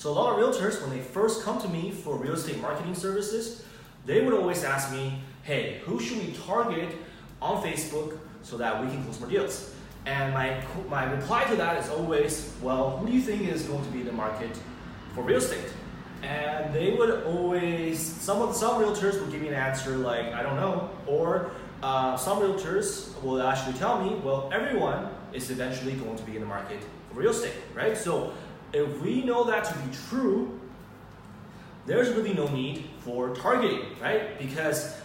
So a lot of realtors, when they first come to me for real estate marketing services, they would always ask me, hey, who should we target on Facebook so that we can close more deals? And my reply to that is always, well, who do you think is going to be in the market for real estate? And they would always, some realtors will give me an answer like, I don't know, or some realtors will actually tell me, well, everyone is eventually going to be in the market for real estate, right? So if we know that to be true, there's really no need for targeting, right? Because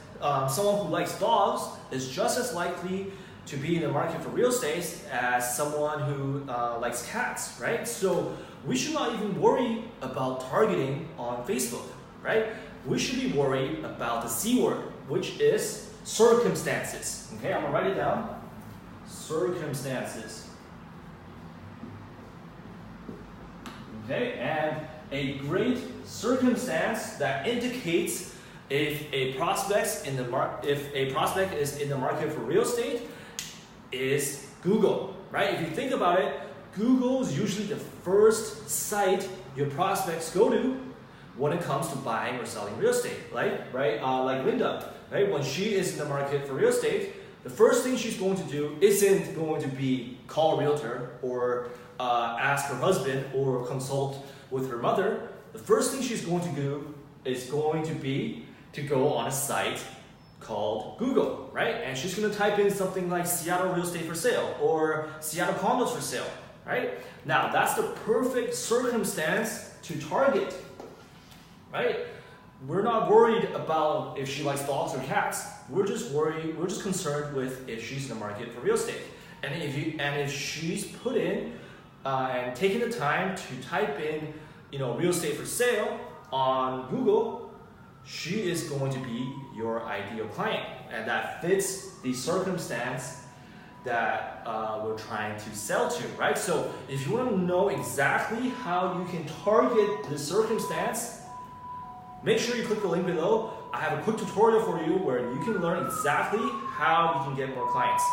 someone who likes dogs is just as likely to be in the market for real estate as someone who likes cats, right? So we should not even worry about targeting on Facebook, right? We should be worried about the C word, which is circumstances. Okay, I'm gonna write it down. Circumstances. Okay, and a great circumstance that indicates if a prospect is in the market for real estate is Google, right? If you think about it, Google is usually the first site your prospects go to when it comes to buying or selling real estate, right? Like Linda, right? When she is in the market for real estate, the first thing she's going to do isn't going to be call a realtor or ask her husband or consult with her mother. The first thing she's going to do is going to be to go on a site called Google, right? And she's going to type in something like Seattle real estate for sale or Seattle condos for sale, right? Now that's the perfect circumstance to target, right? We're not worried about if she likes dogs or cats. We're just concerned with if she's in the market for real estate. And if she's put in and taken the time to type in, real estate for sale on Google, she is going to be your ideal client, and that fits the circumstance that we're trying to sell to, right? So if you want to know exactly how you can target this circumstance, make sure you click the link below. I have a quick tutorial for you where you can learn exactly how you can get more clients.